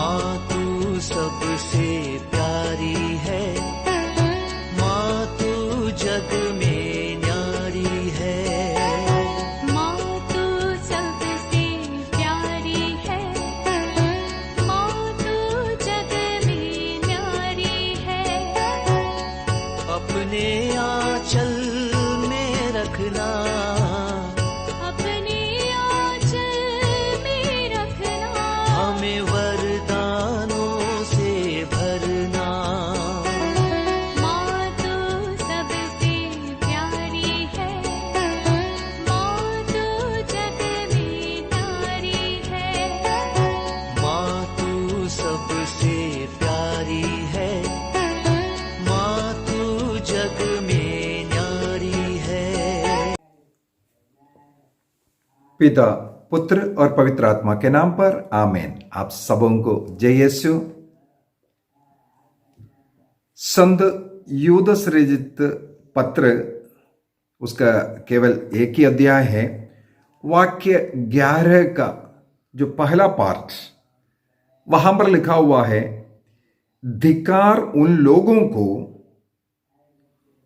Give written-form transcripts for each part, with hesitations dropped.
माँ तू सबसे प्यारी है, माँ तू जग में न्यारी है। माँ तू सबसे प्यारी है, माँ तू जग में न्यारी है। अपने आंचल में रखना, अपने आंचल में रखना। हमें वरदानों से भरना। माँ तू सबसे प्यारी है, माँ तू जग में न्यारी है। माँ तू सबसे प्यारी है, माँ तू जग में न्यारी है। पिता, पुत्र और पवित्र आत्मा के नाम पर आमीन। आप सबों को जय यीशु। संत यूदस रचित पत्र, उसका केवल एक ही अध्याय है। वाक्य 11 का जो पहला पार्ट, वहां पर लिखा हुआ है, धिक्कार उन लोगों को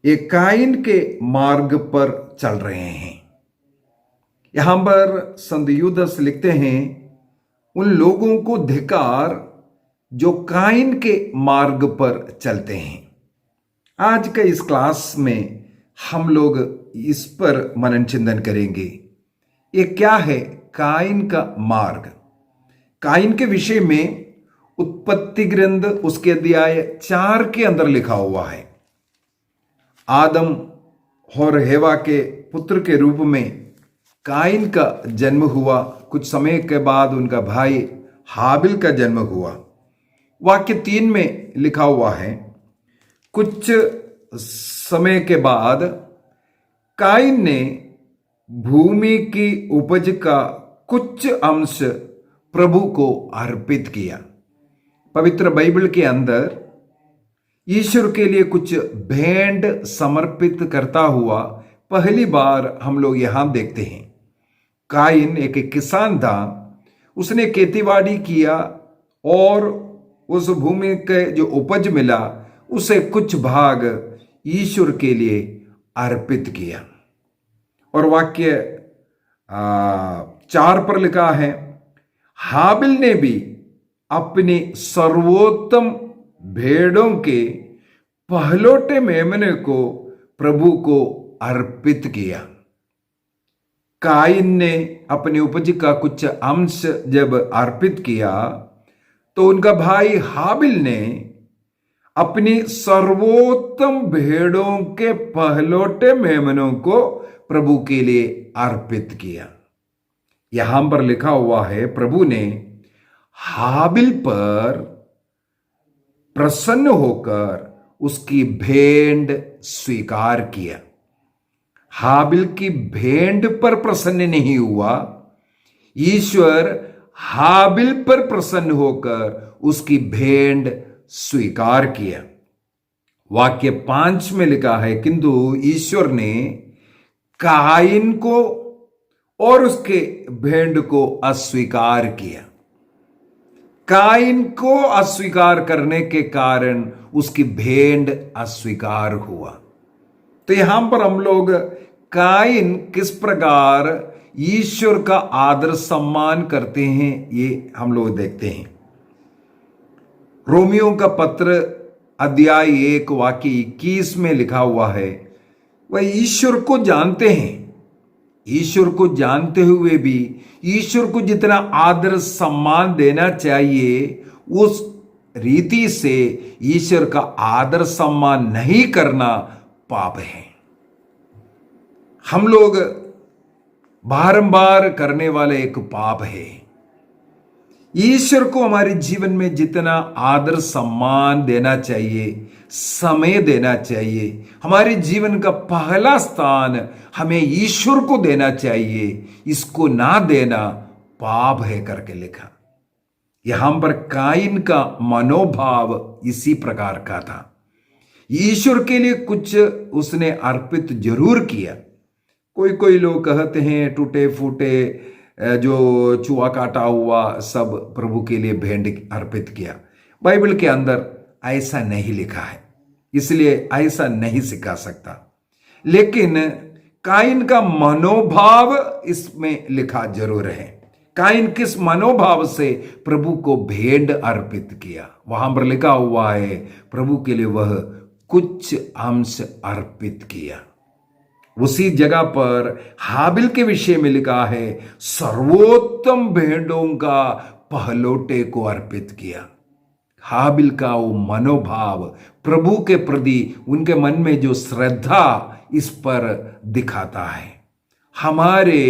ये काइन के मार्ग पर चल रहे हैं। यहां पर संत यूदस लिखते हैं, उन लोगों को धिक्कार जो काइन के मार्ग पर चलते हैं। आज के इस क्लास में हम लोग इस पर मनन चिंतन करेंगे। ये क्या है काइन का मार्ग? काइन के विषय में उत्पत्ति ग्रंथ उसके अध्याय 4 के अंदर लिखा हुआ है। आदम और हेवा के पुत्र के रूप में काइन का जन्म हुआ। कुछ समय के बाद उनका भाई हाबिल का जन्म हुआ। वाक्य 3 में लिखा हुआ है, कुछ समय के बाद काइन ने भूमि की उपज का कुछ अंश प्रभु को अर्पित किया। पवित्र बाइबल के अंदर ईश्वर के लिए कुछ भेंट समर्पित करता हुआ पहली बार हम लोग यहां देखते हैं। काइन एक किसान था, उसने खेतीबाड़ी किया और उस भूमि के जो उपज मिला उसे कुछ भाग ईश्वर के लिए अर्पित किया। और वाक्य 4 पर लिखा है, हाबिल ने भी अपनी सर्वोत्तम भेड़ों के पहलौठे मेमने को प्रभु को अर्पित किया। काइन ने अपनी उपज का कुछ अंश जब अर्पित किया तो उनका भाई हाबिल ने अपनी सर्वोत्तम भेड़ों के पहलौठे मेमनों को प्रभु के लिए अर्पित किया। यहां पर लिखा हुआ है, प्रभु ने हाबिल पर प्रसन्न होकर उसकी भेंट स्वीकार किया। हाबिल की भेंट पर प्रसन्न नहीं हुआ, ईश्वर हाबिल पर प्रसन्न होकर उसकी भेंट स्वीकार किया। वाक्य 5 में लिखा है, किंतु ईश्वर ने काइन को और उसके भेंट को अस्वीकार किया। काइन को अस्वीकार करने के कारण उसकी भेंट अस्वीकार हुआ। तो यहां पर हम लोग काइन किस प्रकार ईश्वर का आदर सम्मान करते हैं ये हम लोग देखते हैं। रोमियो का पत्र अध्याय 1 वाक्य 21 में लिखा हुआ है, वह ईश्वर को जानते हैं, ईश्वर को जानते हुए भी ईश्वर को जितना आदर सम्मान देना चाहिए उस रीति से ईश्वर का आदर सम्मान नहीं करना पाप है। हम लोग बारंबार करने वाले एक पाप है। ईश्वर को हमारे जीवन में जितना आदर सम्मान देना चाहिए, समय देना चाहिए, हमारे जीवन का पहला स्थान हमें ईश्वर को देना चाहिए, इसको ना देना पाप है करके लिखा। यहां पर काइन का मनोभाव इसी प्रकार का था। ईश्वर के लिए कुछ उसने अर्पित जरूर किया। कोई कोई लोग कहते हैं टूटे फूटे जो चूहा काटा हुआ सब प्रभु के लिए भेंट अर्पित किया। बाइबल के अंदर ऐसा नहीं लिखा है, इसलिए ऐसा नहीं सिखा सकता। लेकिन काइन का मनोभाव इसमें लिखा जरूर है। काइन किस मनोभाव से प्रभु को भेंट अर्पित किया, वहां पर लिखा हुआ है प्रभु के लिए वह कुछ अंश अर्पित किया। उसी जगह पर हाबिल के विषय में लिखा है सर्वोत्तम भेंटों का पहलोटे को अर्पित किया। हाबिल का वो मनोभाव प्रभु के प्रति उनके मन में जो श्रद्धा इस पर दिखाता है। हमारे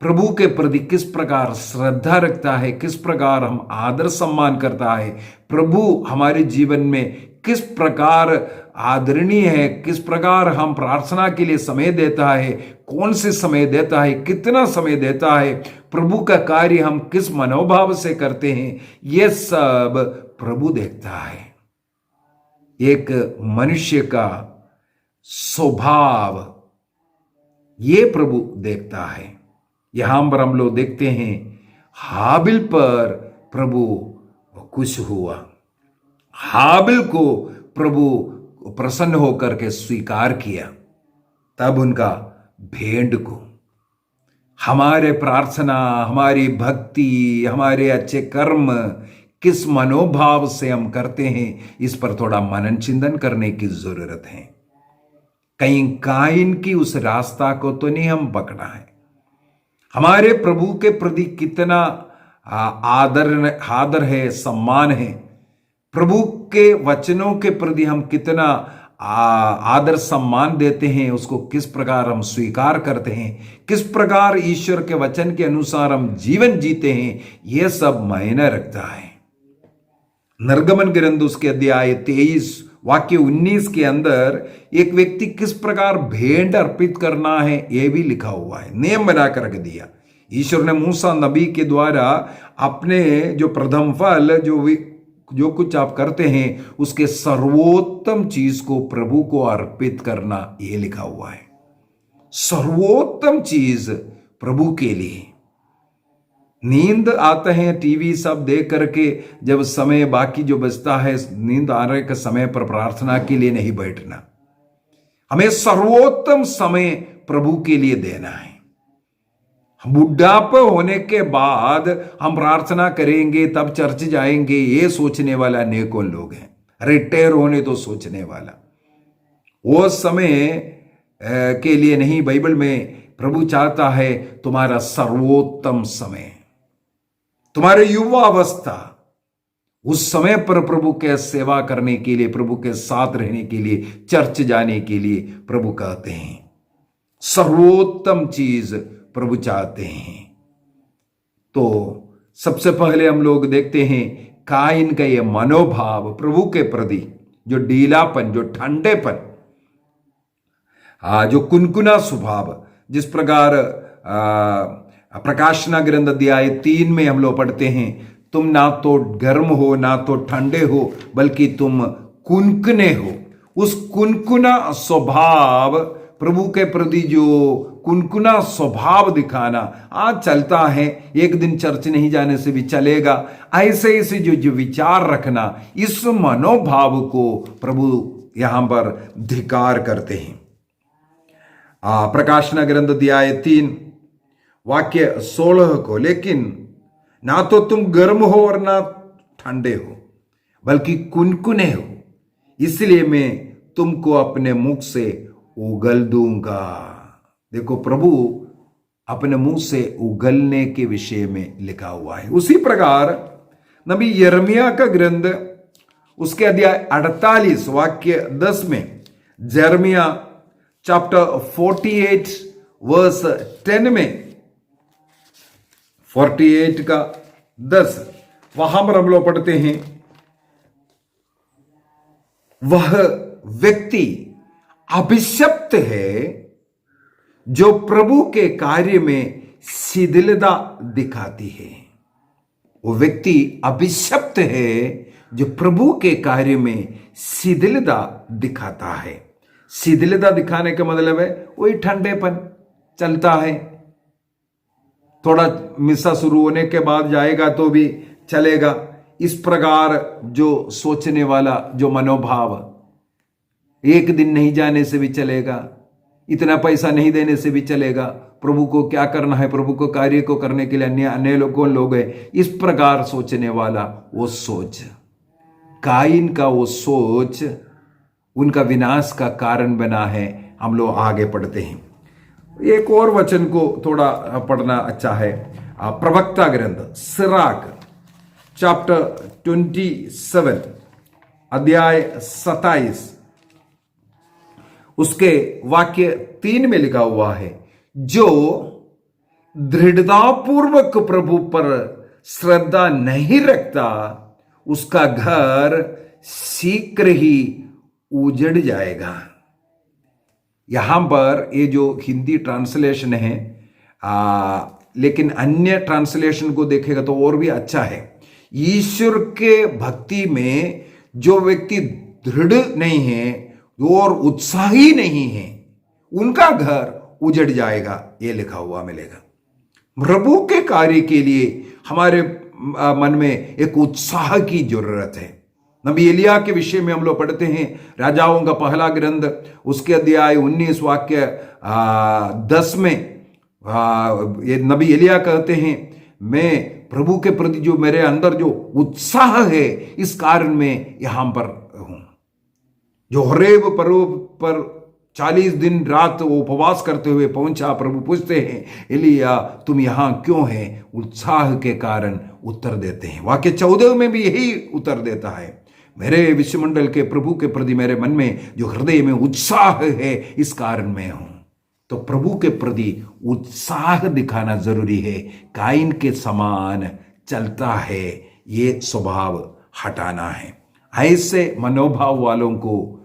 प्रभु के प्रति किस प्रकार श्रद्धा रखता है, किस प्रकार हम आदर सम्मान करता है, प्रभु हमारे जीवन में किस प्रकार आदरणीय है, किस प्रकार हम प्रार्थना के लिए समय देता है, कौन से समय देता है, कितना समय देता है, प्रभु का कार्य हम किस मनोभाव से करते हैं, यह सब प्रभु देखता है। एक मनुष्य का स्वभाव ये प्रभु देखता है। यहां पर हम लोग देखते हैं हाबिल पर प्रभु खुश हुआ। हाबिल को प्रभु प्रसन्न होकर के स्वीकार किया। तब उनका भेंट को हमारे प्रार्थना, हमारी भक्ति, हमारे अच्छे कर्म किस मनोभाव से हम करते हैं, इस पर थोड़ा मनन चिंतन करने की जरूरत है। कहीं काइन की उस रास्ता को तो नहीं हम पकड़ा है। हमारे प्रभु के प्रति कितना आदर है, सम्मान है, प्रभु के वचनों के प्रति हम कितना आदर सम्मान देते हैं, उसको किस प्रकार हम स्वीकार करते हैं, किस प्रकार ईश्वर के वचन के अनुसार हम जीवन जीते हैं, यह सब मायने रखता है। निर्गमन ग्रंथ उसके अध्याय 23 वाक्य 19 के अंदर एक व्यक्ति किस प्रकार भेंट अर्पित करना है यह भी लिखा हुआ है, नियम बना कर रख दिया। ईश्वर ने मूसा नबी के द्वारा अपने जो प्रथम फल जो कुछ आप करते हैं उसके सर्वोत्तम चीज को प्रभु को अर्पित करना, यह लिखा हुआ है। सर्वोत्तम चीज प्रभु के लिए। नींद आते हैं टीवी सब देख करके, जब समय बाकी जो बचता है नींद आने के समय पर प्रार्थना के लिए नहीं बैठना। हमें सर्वोत्तम समय प्रभु के लिए देना है। बुढ़ापा होने के बाद हम प्रार्थना करेंगे तब चर्च जाएंगे, ये सोचने वाला अनेकों लोग हैं। रिटायर होने तो सोचने वाला, वो समय के लिए नहीं। बाइबल में प्रभु चाहता है तुम्हारा सर्वोत्तम समय, तुम्हारे युवा अवस्था, उस समय पर प्रभु के सेवा करने के लिए, प्रभु के साथ रहने के लिए, चर्च जाने के लिए प्रभु कहते हैं। सर्वोत्तम चीज प्रभु चाहते हैं। तो सबसे पहले हम लोग देखते हैं काइन का यह मनोभाव प्रभु के प्रति, जो ढीलापन, जो ठंडेपन, जो कुनकुना स्वभाव, जिस प्रकार प्रकाशना ग्रंथ अध्याय 3 में हम लोग पढ़ते हैं, तुम ना तो गर्म हो ना तो ठंडे हो बल्कि तुम कुनकुने हो। उस कुनकुना स्वभाव, प्रभु के प्रति जो कुनकुना स्वभाव दिखाना आज चलता है, एक दिन चर्च नहीं जाने से भी चलेगा, ऐसे ऐसे जो विचार रखना, इस मनोभाव को प्रभु यहां पर धिकार करते हैं। प्रकाशना ग्रंथ अध्याय 3 वाक्य 16 को, लेकिन ना तो तुम गर्म हो और ना ठंडे हो बल्कि कुनकुने हो, इसलिए मैं तुमको अपने मुख से उगल दूंगा। देखो, प्रभु अपने मुंह से उगलने के विषय में लिखा हुआ है। उसी प्रकार नबी यिर्मयाह का ग्रंथ उसके अध्याय 48 वाक्य 10 में, यिर्मयाह चैप्टर 48 वर्स 10 में, 48 का 10, वहां पर हम लोग पढ़ते हैं, वह व्यक्ति अभिशप्त है जो प्रभु के कार्य में शिथिलता दिखाती है। वो व्यक्ति अभिशप्त है जो प्रभु के कार्य में शिथिलता दिखाता है। शिथिलता दिखाने का मतलब है वही ठंडेपन चलता है, थोड़ा मिसा शुरू होने के बाद जाएगा तो भी चलेगा। इस प्रकार जो सोचने वाला जो मनोभाव, एक दिन नहीं जाने से भी चलेगा, इतना पैसा नहीं देने से भी चलेगा, प्रभु को क्या करना है, प्रभु को कार्य को करने के लिए अन्य अन्य लोग हैं, इस प्रकार सोचने वाला वो सोच, काइन का वो सोच उनका विनाश का कारण बना है। हम लोग आगे पढ़ते हैं, एक और वचन को थोड़ा पढ़ना अच्छा है। प्रवक्ता ग्रंथ सिराक चैप्टर 27 अध्याय 27 उसके वाक्य 3 में लिखा हुआ है, जो दृढ़तापूर्वक प्रभु पर श्रद्धा नहीं रखता उसका घर शीघ्र ही उजड़ जाएगा। यहां पर ये जो हिंदी ट्रांसलेशन है, लेकिन अन्य ट्रांसलेशन को देखेगा तो और भी अच्छा है। ईश्वर के भक्ति में जो व्यक्ति दृढ़ नहीं है और उत्साही नहीं है, उनका घर उजड़ जाएगा, ये लिखा हुआ मिलेगा। प्रभु के कार्य के लिए हमारे मन में एक उत्साह की जरूरत है। नबी एलिया के विषय में हम लोग पढ़ते हैं, राजाओं का पहला ग्रंथ उसके अध्याय 19 वाक्य 10 में ये नबी एलिया कहते हैं, मैं प्रभु के प्रति जो मेरे अंदर जो उत्साह है, इस कारण में यहां पर हूं। जो होरेब पर्वत पर 40 दिन रात वो उपवास करते हुए पहुंचा, प्रभु पूछते हैं, एलिया तुम यहां क्यों है? उत्साह के कारण उत्तर देते हैं। वाक्य 14 में भी यही उत्तर देता है, मेरे विश्वमंडल के प्रभु के प्रति मेरे मन में जो हृदय में उत्साह है, इस कारण मैं हूं। तो प्रभु के प्रति उत्साह दिखाना जरूरी है। काइन के समान चलता है, ये स्वभाव हटाना है। ऐसे मनोभाव वालों को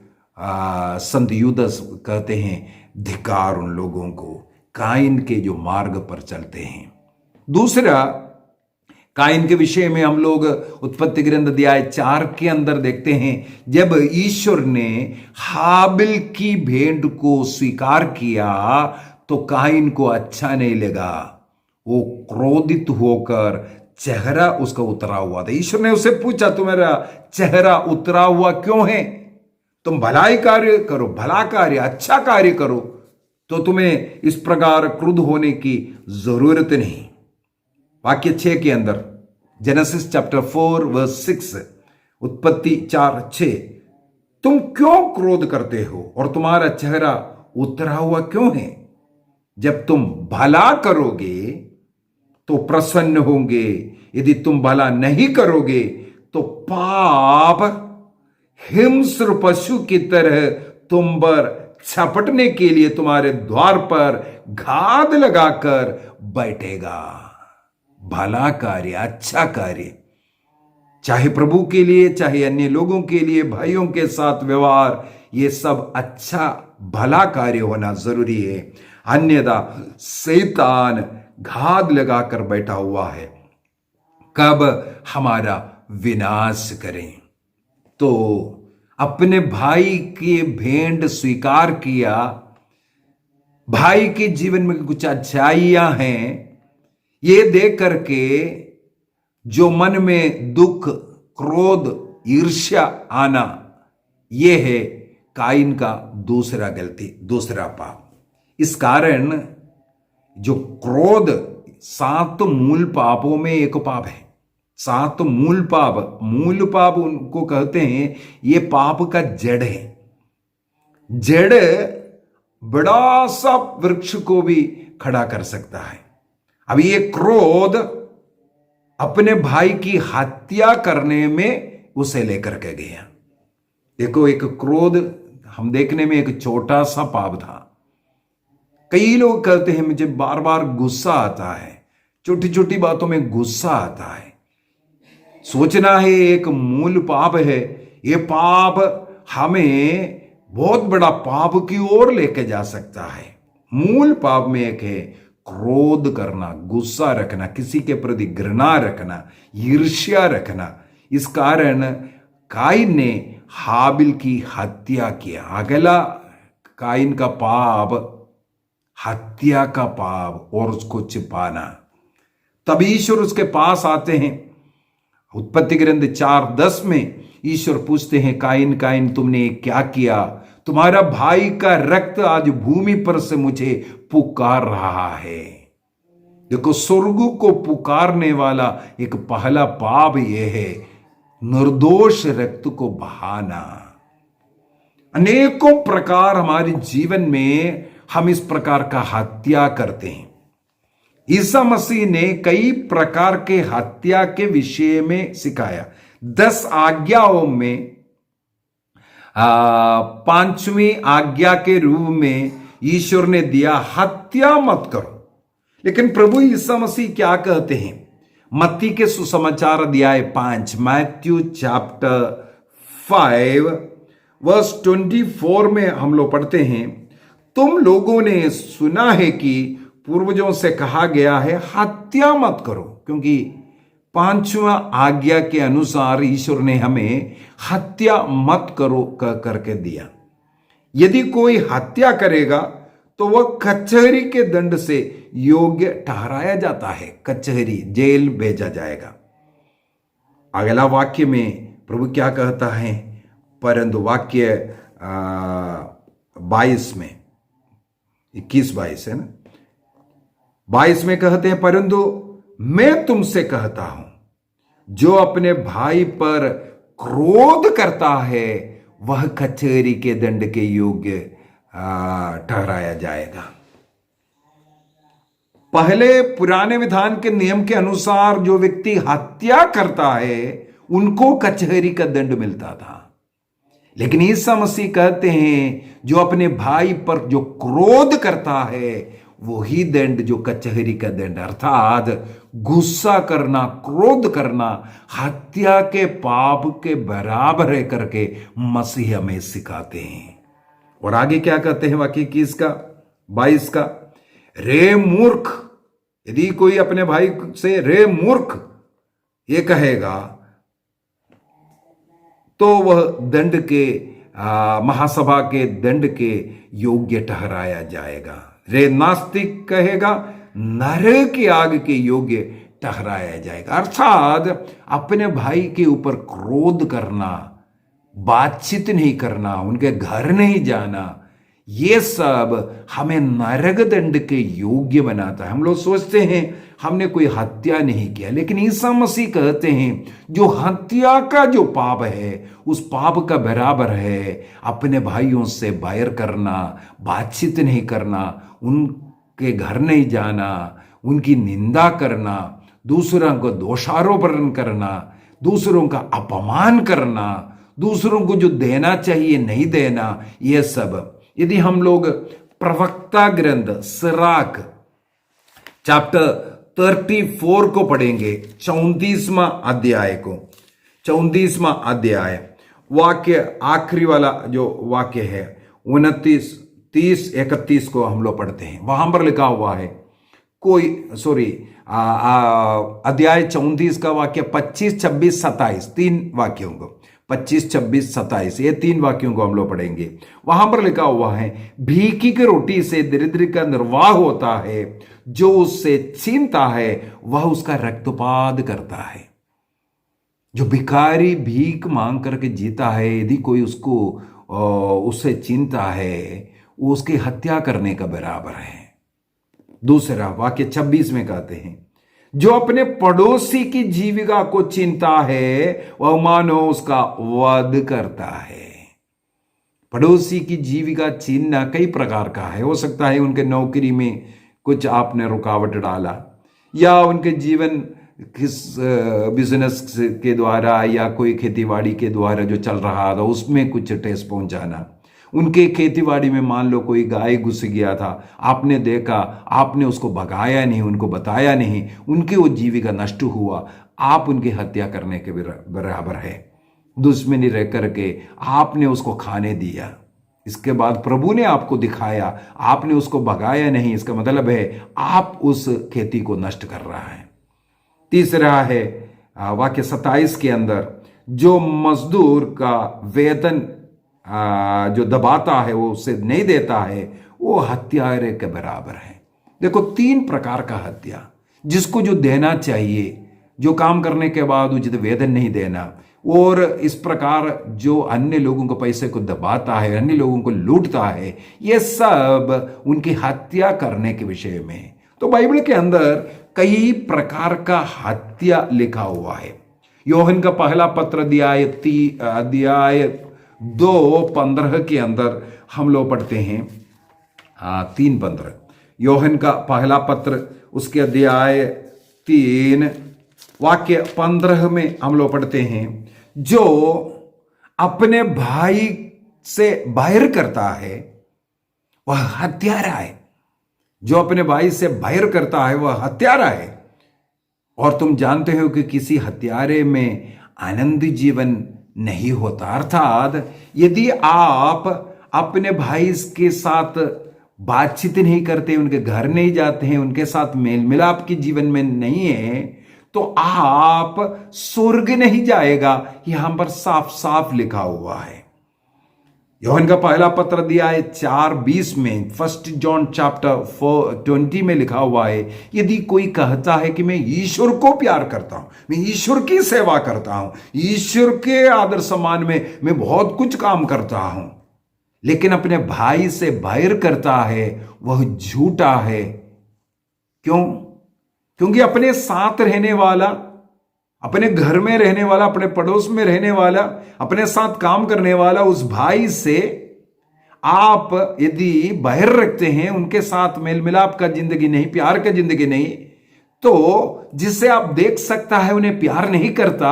संत यूदस कहते हैं, धिक्कार उन लोगों को काइन के जो मार्ग पर चलते हैं। दूसरा, काइन के विषय में हम लोग उत्पत्ति ग्रंथ अध्याय 4 के अंदर देखते हैं, जब ईश्वर ने हाबिल की भेंट को स्वीकार किया तो काइन को अच्छा नहीं लगा, वो क्रोधित होकर चेहरा उसका उतरा हुआ था। ईश्वर ने उससे पूछा, तुम्हारा चेहरा उतरा हुआ क्यों है? तुम भलाई कार्य करो, भला कार्य, अच्छा कार्य करो, तो तुम्हें इस प्रकार क्रुद्ध होने की जरूरत नहीं। वाक्य 6 के अंदर, जेनेसिस चैप्टर 4 वर्स 6, उत्पत्ति 4:6, तुम क्यों क्रोध करते हो और तुम्हारा चेहरा उतरा हुआ क्यों है? जब तुम भला करोगे तो प्रसन्न होंगे, यदि तुम भला नहीं करोगे तो पाप हिंस्र पशु की तरह तुम पर छपटने के लिए तुम्हारे द्वार पर घात लगाकर बैठेगा। भला कार्य, अच्छा कार्य, चाहे प्रभु के लिए चाहे अन्य लोगों के लिए, भाइयों के साथ व्यवहार, ये सब अच्छा भला कार्य होना जरूरी है। अन्यथा शैतान घात लगाकर बैठा हुआ है, कब हमारा विनाश करें। तो अपने भाई की भेंट स्वीकार किया, भाई के जीवन में कुछ अच्छाइयां हैं, ये देख करके जो मन में दुख, क्रोध, ईर्ष्या आना, ये है काइन का दूसरा गलती, दूसरा पाप। इस कारण जो क्रोध 7 मूल पापों में एक पाप है। 7 मूल पाप उनको कहते हैं, ये पाप का जड़ है। जड़ बड़ा सा वृक्ष को भी खड़ा कर सकता है। अब ये क्रोध अपने भाई की हत्या करने में उसे लेकर के गया। देखो, एक क्रोध हम देखने में एक छोटा सा पाप था। कई लोग कहते हैं मुझे बार बार गुस्सा आता है, छोटी छोटी बातों में गुस्सा आता है। सोचना है एक मूल पाप है, ये पाप हमें बहुत बड़ा पाप की ओर लेके जा सकता है। मूल पाप में एक है क्रोध करना, गुस्सा रखना, किसी के प्रति घृणा रखना, ईर्ष्या रखना। इस कारण काइन ने हाबिल की हत्या किया। अगला काइन का पाप हत्या का पाप और उसको छिपाना। तब ईश्वर उसके पास आते हैं। उत्पत्ति ग्रंथ 4:10 में ईश्वर पूछते हैं, काइन काइन तुमने क्या किया? तुम्हारा भाई का रक्त आज भूमि पर से मुझे पुकार रहा है। देखो, स्वर्ग को पुकारने वाला एक पहला पाप यह है, निर्दोष रक्त को बहाना। अनेकों प्रकार हमारे जीवन में हम इस प्रकार का हत्या करते हैं। ईसा मसीह ने कई प्रकार के हत्या के विषय में सिखाया। 10 आज्ञाओं में 5वीं आज्ञा के रूप में ईश्वर ने दिया, हत्या मत करो। लेकिन प्रभु ईसा मसीह क्या कहते हैं? मत्ती के सुसमाचार अध्याय 5, मैथ्यू चैप्टर 5 वर्स 24 में हम लोग पढ़ते हैं, तुम लोगों ने सुना है कि पूर्वजों से कहा गया है, हत्या मत करो। क्योंकि 5वां आज्ञा के अनुसार ईश्वर ने हमें हत्या मत करो करके दिया। यदि कोई हत्या करेगा तो वह कचहरी के दंड से योग्य ठहराया जाता है, कचहरी जेल भेजा जाएगा। अगला वाक्य में प्रभु क्या कहता है? परंतु वाक्य 22 में 21-22 है ना, 22 में कहते हैं, परंतु मैं तुमसे कहता हूं, जो अपने भाई पर क्रोध करता है वह कचहरी के दंड के योग्य ठहराया जाएगा। पहले पुराने विधान के नियम के अनुसार जो व्यक्ति हत्या करता है उनको कचहरी का दंड मिलता था। लेकिन ईसा मसीह कहते हैं, जो अपने भाई पर जो क्रोध करता है वही दंड, जो कचहरी का दंड, अर्थात गुस्सा करना, क्रोध करना, हत्या के पाप के बराबर है करके मसीह हमें सिखाते हैं। और आगे क्या कहते हैं वाक्य 21 का 22 का, रे मूर्ख, यदि कोई अपने भाई से रे मूर्ख ये कहेगा तो वह दंड के महासभा के दंड के योग्य ठहराया जाएगा। रे नास्तिक कहेगा, नरक की आग के योग्य ठहराया जाएगा। अर्थात अपने भाई के ऊपर क्रोध करना, बातचीत नहीं करना, उनके घर नहीं जाना, ये सब हमें नरक दंड के योग्य बनाता है। हम लोग सोचते हैं हमने कोई हत्या नहीं किया, लेकिन ईसा मसीह कहते हैं जो हत्या का जो पाप है उस पाप का बराबर है अपने भाइयों से बैर करना, बातचीत नहीं करना, उनके घर नहीं जाना, उनकी निंदा करना, दूसरों को दोषारोपण करना, दूसरों का अपमान करना, दूसरों को जो देना चाहिए नहीं देना, ये सब। यदि हम लोग प्रवक्ता ग्रंथ सिराक चैप्टर 34 को पढ़ेंगे, 34वां अध्याय को, 34वां अध्याय वाक्य आखिरी वाला जो वाक्य है 29, 30, 31 को हम लोग पढ़ते हैं। वहां पर लिखा हुआ है अध्याय 34 का वाक्य 25, 26, 27 तीन वाक्यों को, 25, 26, 27 ये तीन वाक्यों को हम लोग पढ़ेंगे। वहां पर लिखा हुआ है, भीखी की रोटी से दरिद्र का निर्वाह होता है, जो उससे छीनता है वह उसका रक्तपात करता है। जो भिखारी भीख मांग करके जीता है, यदि कोई उससे छीनता है वो उसकी हत्या करने का बराबर है। दूसरा वाक्य 26 में कहते हैं, जो अपने पड़ोसी की जीविका को छीनता है वह मानो उसका वध करता है। पड़ोसी की जीविका छीनना कई प्रकार का है। हो सकता है उनके नौकरी में कुछ आपने रुकावट डाला, या उनके जीवन किस बिजनेस के द्वारा या कोई खेतीबाड़ी के द्वारा जो चल रहा था उसमें कुछ ठेस पहुंचाना। उनके खेतीबाड़ी में मान लो कोई गाय घुस गया था, आपने देखा, आपने उसको भगाया नहीं, उनको बताया नहीं, उनकी वो जीविका नष्ट हुआ, आप उनकी हत्या करने के बराबर है। दुश्मनी रह करके आपने उसको खाने दिया, इसके बाद प्रभु ने आपको दिखाया, आपने उसको भगाया नहीं, इसका मतलब है आप उस खेती को नष्ट कर रहा है। तीसरा है वाक्य 27 के अंदर, जो मजदूर का वेतन जो दबाता है वो उससे नहीं देता है, वो हत्यारे के बराबर है। देखो, तीन प्रकार का हत्या, जिसको जो देना चाहिए, जो काम करने के बाद उचित वेतन नहीं देना, और इस प्रकार जो अन्य लोगों को पैसे को दबाता है, अन्य लोगों को लूटता है, ये सब उनकी हत्या करने के विषय में है। तो बाइबल के अंदर कई प्रकार का हत्या लिखा हुआ है। योहन का पहला पत्र अध्याय 2:15 के अंदर हम लोग पढ़ते हैं 3:15। योहन का पहला पत्र उसके अध्याय 3 वाक्य 15 में हम लोग पढ़ते हैं, जो अपने भाई से बैर करता है वह हत्यारा है। जो अपने भाई से बैर करता है वह हत्यारा है। और तुम जानते हो कि किसी हत्यारे में आनंद जीवन नहीं होता। अर्थात यदि आप अपने भाई के साथ बातचीत नहीं करते, उनके घर नहीं जाते हैं, उनके साथ मेल मिलाप की जीवन में नहीं है, तो आप स्वर्ग नहीं जाएगा। यहां पर साफ साफ लिखा हुआ है। यूहन्ना का पहला पत्र अध्याय 4:20 में 1 जॉन चैप्टर 4:20 में लिखा हुआ है, यदि कोई कहता है कि मैं ईश्वर को प्यार करता हूं, मैं ईश्वर की सेवा करता हूं, ईश्वर के आदर सम्मान में मैं बहुत कुछ काम करता हूं, लेकिन अपने भाई से बैर करता है, वह झूठा है। क्यों? क्योंकि अपने साथ रहने वाला, अपने घर में रहने वाला, अपने पड़ोस में रहने वाला, अपने साथ काम करने वाला उस भाई से आप यदि बैर रखते हैं, उनके साथ मेल मिलाप का जिंदगी नहीं, प्यार का जिंदगी नहीं, तो जिसे आप देख सकता है उन्हें प्यार नहीं करता,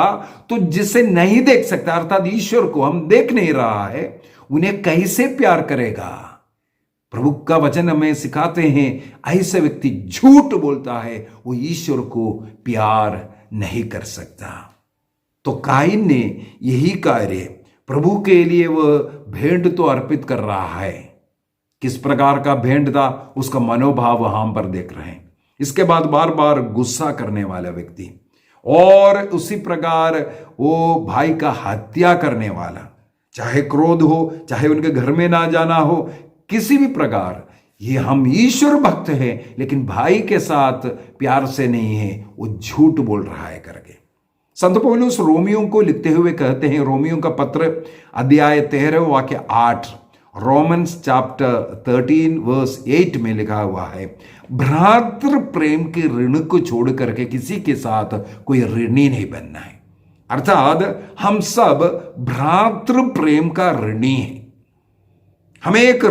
तो जिसे नहीं देख सकता अर्थात ईश्वर को हम देख नहीं रहा है, उन्हें कैसे प्यार करेगा? प्रभु का वचन हमें सिखाते हैं ऐसे व्यक्ति झूठ बोलता है, वो ईश्वर को प्यार नहीं कर सकता। तो काइन ने यही कार्य प्रभु के लिए वह भेंट तो अर्पित कर रहा है। किस प्रकार का भेंट था उसका मनोभाव हम पर देख रहे हैं। इसके बाद बार बार गुस्सा करने वाला व्यक्ति, और उसी प्रकार वो भाई का हत्या करने वाला, चाहे क्रोध हो, चाहे उनके घर में ना जाना हो, किसी भी प्रकार ये हम ईश्वर भक्त हैं लेकिन भाई के साथ प्यार से नहीं है, वो झूठ बोल रहा है करके संत पौलुस रोमियों को लिखते हुए कहते हैं, रोमियों का पत्र अध्याय 13 वाक्य 8, रोमन्स चैप्टर 13 वर्स 8 में लिखा हुआ है, भ्रातृ प्रेम के ऋण को छोड़ करके किसी के साथ कोई ऋणी नहीं बनना है। अर्थात हम सब भ्रातृ प्रेम का ऋणी है। हमें एक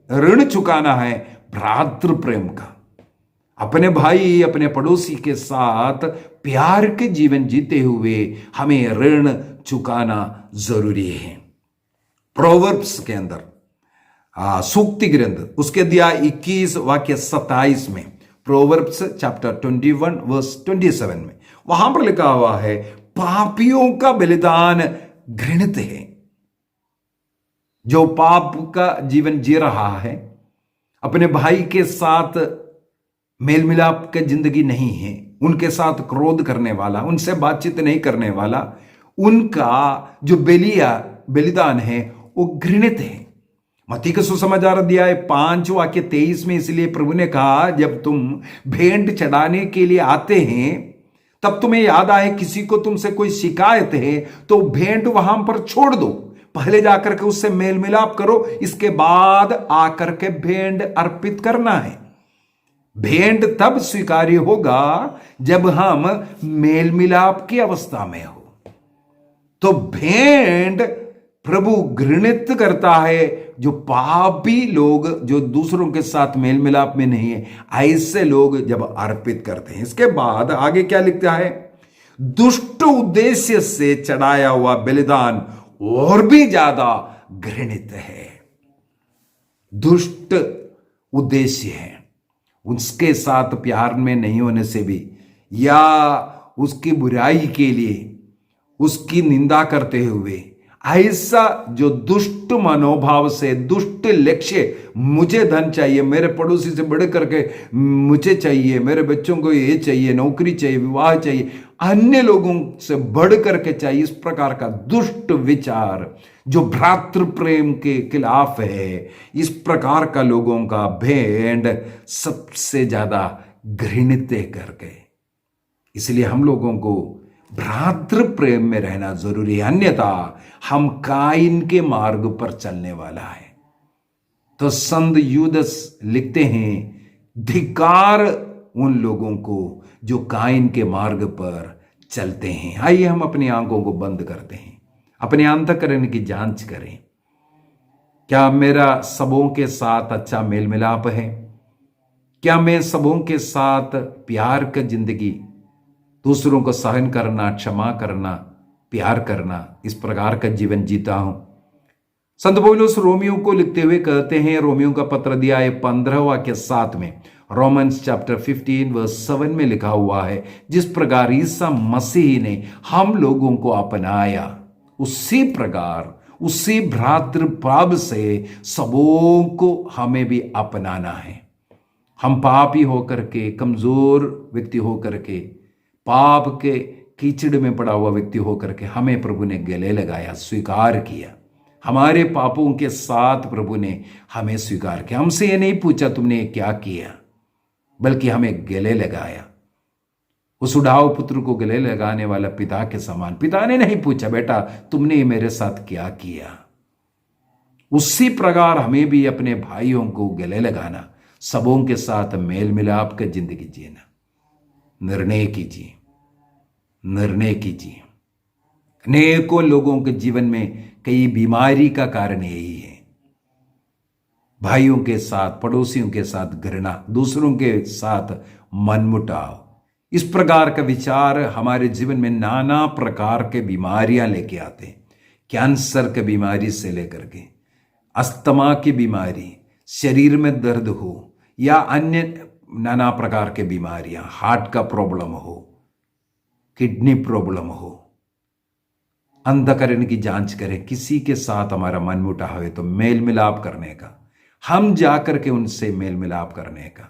ऋण चुकाना है भ्रातृ प्रेम का। अपने भाई, अपने पड़ोसी के साथ प्यार के जीवन जीते हुए हमें ऋण चुकाना जरूरी है। प्रोवर्ब्स के अंदर सूक्ति ग्रंथ उसके अध्याय 21 वाक्य 27 में, प्रोवर्ब्स चैप्टर 21 वर्स 27 में वहां पर लिखा हुआ है, पापियों का बलिदान घृणित है। जो पाप का जीवन जी रहा है, अपने भाई के साथ मेल मिलाप की जिंदगी नहीं है, उनके साथ क्रोध करने वाला, उनसे बातचीत नहीं करने वाला, उनका जो बलिदान है वो घृणित है। मत्ती का सुसमाचार अध्याय 5 वाक्य 23 में इसलिए प्रभु ने कहा, जब तुम भेंट चढ़ाने के लिए आते हैं तब तुम्हें याद आए किसी को तुमसे कोई शिकायत है तो भेंट वहां पर छोड़ दो, पहले जाकर के उससे मेल मिलाप करो, इसके बाद आकर के भेंट अर्पित करना है। भेंट तब स्वीकार्य होगा जब हम मेल मिलाप की अवस्था में हो। तो भेंट प्रभु घृणित करता है जो पापी लोग, जो दूसरों के साथ मेल मिलाप में नहीं है, ऐसे लोग जब अर्पित करते हैं। इसके बाद आगे क्या लिखता है, दुष्ट उद्देश्य से चढ़ाया हुआ बलिदान और भी ज्यादा घृणित है। दुष्ट उद्देश्य है, उसके साथ प्यार में नहीं होने से भी, या उसकी बुराई के लिए उसकी निंदा करते हुए, ऐसा जो दुष्ट मनोभाव से, दुष्ट लक्ष्य, मुझे धन चाहिए, मेरे पड़ोसी से बढ़ करके मुझे चाहिए, मेरे बच्चों को ये चाहिए, नौकरी चाहिए, विवाह चाहिए, अन्य लोगों से बढ़ करके चाहिए, इस प्रकार का दुष्ट विचार जो भ्रातृ प्रेम के खिलाफ है, इस प्रकार का लोगों का भेंट सबसे ज्यादा घृणित कर गए। इसलिए हम लोगों को भ्रातृ प्रेम में रहना जरूरी है, अन्यथा हम काइन के मार्ग पर चलने वाला है। तो संत यूदस लिखते हैं, धिक्कार उन लोगों को जो काइन के मार्ग पर चलते हैं। आइए हम अपनी आंखों को बंद करते हैं, अपने अंतःकरण की जांच करें। क्या मेरा सबों के साथ अच्छा मेल मिलाप है? क्या मैं सबों के साथ प्यार का जिंदगी, दूसरों को सहन करना, क्षमा करना, प्यार करना, इस प्रकार का जीवन जीता हूं? संत पौलुस रोमियो को लिखते हुए कहते हैं, रोमियो का पत्र अध्याय 15 में, रोमन्स चैप्टर 15 वर्स 7 में लिखा हुआ है, जिस प्रकार ईसा मसीह ने हम लोगों को अपनाया, उसी प्रकार उसी भ्रातृभाव से सबों को हमें भी अपनाना है। हम पापी होकर के, कमजोर व्यक्ति होकर के, पाप के कीचड़ में पड़ा हुआ व्यक्ति होकर के हमें प्रभु ने गले लगाया, स्वीकार किया। हमारे पापों के साथ प्रभु ने हमें स्वीकार किया। हमसे ये नहीं पूछा तुमने क्या किया, बल्कि हमें गले लगाया। उस उड़ाऊ पुत्र को गले लगाने वाला पिता के समान, पिता ने नहीं पूछा बेटा तुमने मेरे साथ क्या किया। उसी प्रकार हमें भी अपने भाइयों को गले लगाना, सबों के साथ मेल मिलाप का जिंदगी जीना। निर्णय कीजिए, निर्णय कीजिए। अनेकों लोगों के जीवन में कई बीमारी का कारण यही है, भाइयों के साथ, पड़ोसियों के साथ घृणा, दूसरों के साथ मनमुटाव। इस प्रकार का विचार हमारे जीवन में नाना प्रकार के बीमारियां लेके आते हैं। कैंसर की बीमारी से लेकर के अस्थमा की बीमारी, शरीर में दर्द हो या अन्य नाना प्रकार के बीमारियां, हार्ट का प्रॉब्लम हो, किडनी प्रॉब्लम हो, अंतःकरण की जांच करें। किसी के साथ हमारा मन मुटाव है तो मेल मिलाप करने का, हम जाकर के उनसे मेल मिलाप करने का,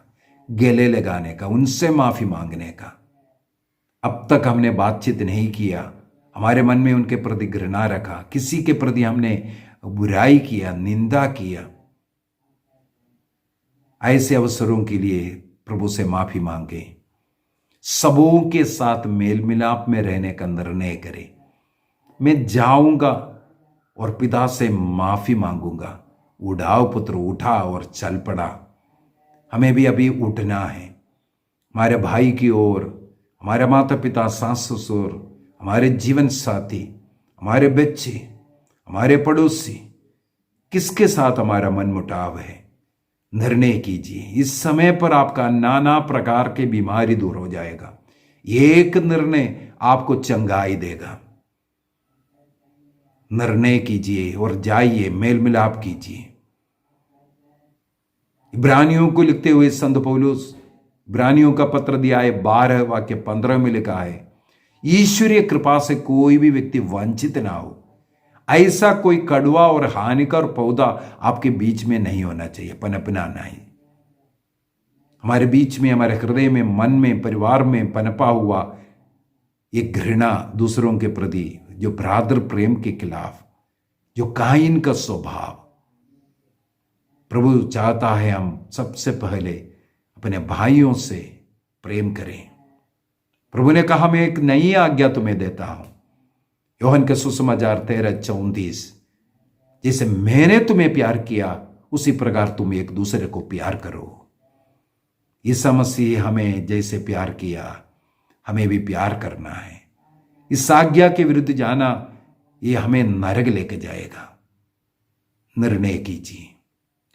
गले लगाने का, उनसे माफी मांगने का। अब तक हमने बातचीत नहीं किया, हमारे मन में उनके प्रति घृणा रखा, किसी के प्रति हमने बुराई किया, निंदा किया, ऐसे अवसरों के लिए प्रभु से माफी मांगे। सबों के साथ मेल मिलाप में रहने का निर्णय करें। मैं जाऊंगा और पिता से माफी मांगूंगा। उठाओ पुत्र, उठा और चल पड़ा। हमें भी अभी उठना है। हमारे भाई की ओर, हमारे माता पिता, सास ससुर, हमारे जीवन साथी, हमारे बच्चे, हमारे पड़ोसी, किसके साथ हमारा मन मुटाव है, निर्णय कीजिए। इस समय पर आपका नाना प्रकार के बीमारी दूर हो जाएगा। एक निर्णय आपको चंगाई देगा। निर्णय कीजिए और जाइए, मेल मिलाप कीजिए। इब्रानियों को लिखते हुए संत पौलुस, इब्रानियों का पत्र अध्याय 12:15 में लिखा है, ईश्वरीय कृपा से कोई भी व्यक्ति वंचित ना हो। ऐसा कोई कड़वा और हानिकर पौधा आपके बीच में नहीं होना चाहिए, पनपना नहीं। हमारे बीच में, हमारे हृदय में, मन में, परिवार में पनपा हुआ ये घृणा दूसरों के प्रति, जो भ्रातृ प्रेम के खिलाफ, जो काइन का स्वभाव, प्रभु चाहता है हम सबसे पहले अपने भाइयों से प्रेम करें। प्रभु ने कहा मैं एक नई आज्ञा तुम्हें देता हूं, योहन के सुसमाचार 13:34, जैसे मैंने तुम्हें प्यार किया उसी प्रकार तुम एक दूसरे को प्यार करो। ईसा मसीह हमें जैसे प्यार किया, हमें भी प्यार करना है। इस आज्ञा के विरुद्ध जाना ये हमें नरक लेके जाएगा। निर्णय कीजिए,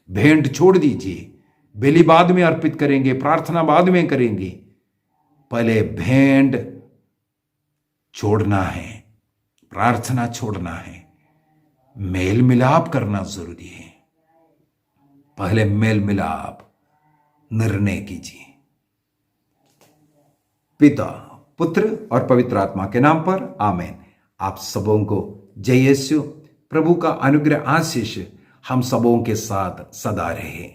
भेंट छोड़ दीजिए। बलि बाद में अर्पित करेंगे, प्रार्थना बाद में करेंगे, पहले भेंट छोड़ना है, प्रार्थना छोड़ना है, मेल मिलाप करना जरूरी है। पहले मेल मिलाप, निर्णय कीजिए। पिता, पुत्र और पवित्र आत्मा के नाम पर आमीन। आप सबों को जय यीशु। प्रभु का अनुग्रह, आशीष हम सबों के साथ सदा रहे।